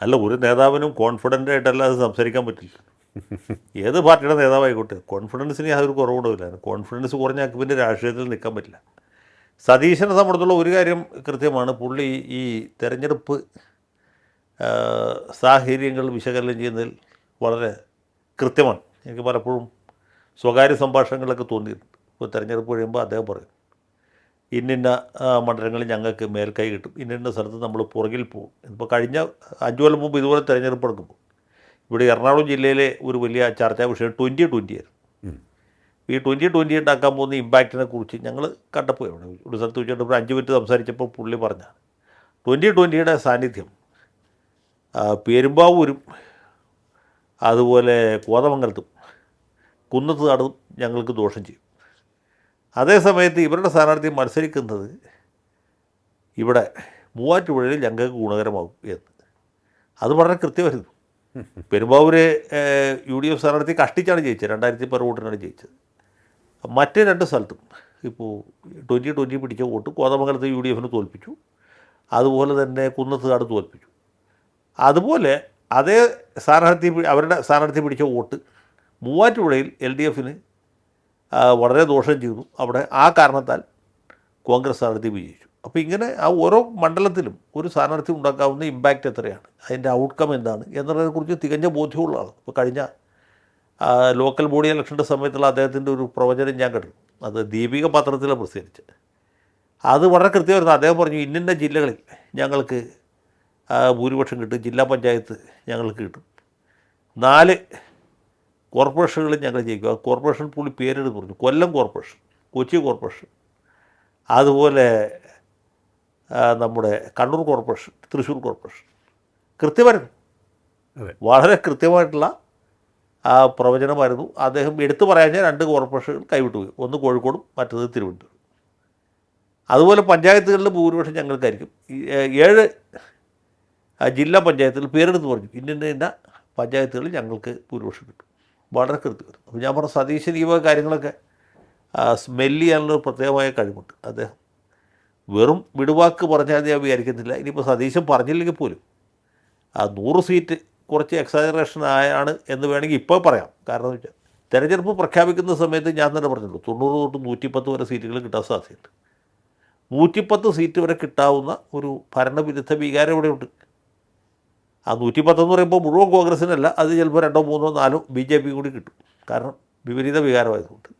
അല്ല, ഒരു നേതാവിനും കോൺഫിഡൻ്റ് ആയിട്ടല്ലാതെ സംസാരിക്കാൻ പറ്റില്ല. ഏത് പാർട്ടിയുടെ നേതാവായിക്കോട്ടെ, കോൺഫിഡൻസിന് യാതൊരു കുറവുണ്ടാവില്ല. കോൺഫിഡൻസ് കുറഞ്ഞാൽ പിന്നെ രാഷ്ട്രീയത്തിൽ നിൽക്കാൻ പറ്റില്ല. സതീശനെ സംബന്ധിച്ചുള്ള ഒരു കാര്യം കൃത്യമാണ്. പുള്ളി ഈ തെരഞ്ഞെടുപ്പ് സാഹചര്യങ്ങൾ വിശകലനം ചെയ്യുന്നതിൽ വളരെ കൃത്യമാണ്. എനിക്ക് പലപ്പോഴും സ്വകാര്യ സംഭാഷണങ്ങളൊക്കെ തോന്നിയിട്ടുണ്ട്. ഇപ്പോൾ തെരഞ്ഞെടുപ്പ് കഴിയുമ്പോൾ അദ്ദേഹം പറയും, ഇന്നിന്ന മണ്ഡലങ്ങളിൽ ഞങ്ങൾക്ക് മേൽക്കൈ കിട്ടും, ഇന്നിന്ന സ്ഥലത്ത് നമ്മൾ പുറകിൽ പോകും. ഇപ്പോൾ കഴിഞ്ഞ 5 കൊല്ലം മുമ്പ് ഇതുപോലെ തെരഞ്ഞെടുപ്പ് എടുക്കുമ്പോൾ ഇവിടെ എറണാകുളം ജില്ലയിലെ ഒരു വലിയ ചർച്ചാ വിഷയം 2020 ആയിരുന്നു. ഈ 2020 ഉണ്ടാക്കാൻ പോകുന്ന ഇമ്പാക്റ്റിനെ കുറിച്ച് ഞങ്ങൾ കണ്ടപ്പോൾ ഒരു സ്ഥലത്ത് വെച്ചിട്ട് ഒരു 5 മിനിറ്റ് സംസാരിച്ചപ്പോൾ പുള്ളി പറഞ്ഞാണ് 2020യുടെ സാന്നിധ്യം പെരുമ്പാവൂരും അതുപോലെ കോതമംഗലത്തും കുന്നത്ത് നാടും ഞങ്ങൾക്ക് ദോഷം ചെയ്യും. അതേസമയത്ത് ഇവരുടെ സ്ഥാനാർത്ഥി മത്സരിക്കുന്നത് ഇവിടെ മൂവാറ്റുപുഴയിൽ ഞങ്ങൾക്ക് ഗുണകരമാകും എന്ന്. അത് വളരെ കൃത്യമായിരുന്നു. പെരുമ്പാവൂരെ UDF സ്ഥാനാർത്ഥി കഷ്ടിച്ചാണ് ജയിച്ചത്, 2010 വോട്ടിനാണ് ജയിച്ചത്. മറ്റ് 2 സ്ഥലത്തും ഇപ്പോൾ 2020 പിടിച്ച വോട്ട് കോതമംഗലത്ത് UDFന് തോൽപ്പിച്ചു, അതുപോലെ തന്നെ കുന്നത്തുകാട് തോൽപ്പിച്ചു. അതുപോലെ അതേ അവരുടെ സ്ഥാനാർത്ഥി പിടിച്ച വോട്ട് മൂവാറ്റുപുഴയിൽ LDFന് വളരെ ദോഷം ചെയ്തു. അവിടെ ആ കാരണത്താൽ കോൺഗ്രസ് സ്ഥാനാർത്ഥി വിജയിച്ചു. അപ്പോൾ ഇങ്ങനെ ആ ഓരോ മണ്ഡലത്തിലും ഒരു സ്ഥാനാർത്ഥി ഉണ്ടാക്കാവുന്ന ഇമ്പാക്റ്റ് എത്രയാണ്, അതിൻ്റെ ഔട്ട്കം എന്താണ് എന്നുള്ളതിനെക്കുറിച്ച് തികഞ്ഞ ബോധ്യമുള്ള ആൾ. ഇപ്പോൾ കഴിഞ്ഞ ലോക്കൽ ബോഡി ഇലക്ഷൻ്റെ സമയത്തുള്ള അദ്ദേഹത്തിൻ്റെ ഒരു പ്രവചനം ഞാൻ കണ്ടു. അത് ദീപിക പത്രത്തിലാണ് പ്രസിദ്ധീകരിച്ചത്. അത് വളരെ കൃത്യമായിരുന്നു. അദ്ദേഹം പറഞ്ഞു, ഇന്നിന്ന ജില്ലകളിൽ ഞങ്ങൾക്ക് ഭൂരിപക്ഷം കിട്ടും, ജില്ലാ പഞ്ചായത്ത് ഞങ്ങൾക്ക് കിട്ടും, 4 കോർപ്പറേഷനുകളിൽ ഞങ്ങൾ ജയിക്കും. ആ കോർപ്പറേഷൻ പുള്ളി പേരെടുത്ത് പറഞ്ഞു, കൊല്ലം കോർപ്പറേഷൻ, കൊച്ചി കോർപ്പറേഷൻ, അതുപോലെ നമ്മുടെ കണ്ണൂർ കോർപ്പറേഷൻ, തൃശ്ശൂർ കോർപ്പറേഷൻ. കൃത്യമായിരുന്നു, വളരെ കൃത്യമായിട്ടുള്ള ആ പ്രവചനമായിരുന്നു. അദ്ദേഹം എടുത്തു പറയാൻ 2 കോർപ്പറേഷനുകൾ കൈവിട്ടു പോയി, ഒന്ന് കോഴിക്കോടും മറ്റത് തിരുവനന്തപുരം. അതുപോലെ പഞ്ചായത്തുകളിൽ ഭൂരിപക്ഷം ഞങ്ങൾക്കായിരിക്കും. 7 ജില്ലാ പഞ്ചായത്തുകൾ പേരെടുത്ത് പറഞ്ഞു, ഇന്ന പഞ്ചായത്തുകളിൽ ഞങ്ങൾക്ക് ഭൂരിപക്ഷം കിട്ടും. വളരെ കൃത്യമായിരുന്നു. അപ്പോൾ ഞാൻ പറഞ്ഞ സതീശൻ ഈ വക കാര്യങ്ങളൊക്കെ സ്മെല്ല് ചെയ്യാനുള്ള പ്രത്യേകമായ കഴിവുണ്ട്. അദ്ദേഹം വെറും വിടുവാക്ക് പറഞ്ഞാൽ ഞാൻ വിചാരിക്കുന്നില്ല. ഇനിയിപ്പോൾ സതീശൻ പറഞ്ഞില്ലെങ്കിൽ പോലും 100 സീറ്റ് കുറച്ച് എക്സാജറേഷൻ ആണ് എന്ന് വേണമെങ്കിൽ ഇപ്പോൾ പറയാം. കാരണം എന്ന് വെച്ചാൽ തെരഞ്ഞെടുപ്പ് പ്രഖ്യാപിക്കുന്ന സമയത്ത് ഞാൻ തന്നെ പറഞ്ഞല്ലോ, 90 തൊട്ട് 110 വരെ സീറ്റുകൾ കിട്ടാൻ സാധ്യതയുണ്ട്. 110 സീറ്റ് വരെ കിട്ടാവുന്ന ഒരു ഭരണവിരുദ്ധ വികാരം ഇവിടെയുണ്ട്. ആ 110 എന്ന് പറയുമ്പോൾ മുഴുവൻ കോൺഗ്രസ്സിനല്ല, അത് ചിലപ്പോൾ 2, 3, 4 BJP കൂടി കിട്ടും. കാരണം വിപരീത വികാരമായതുകൊണ്ട്.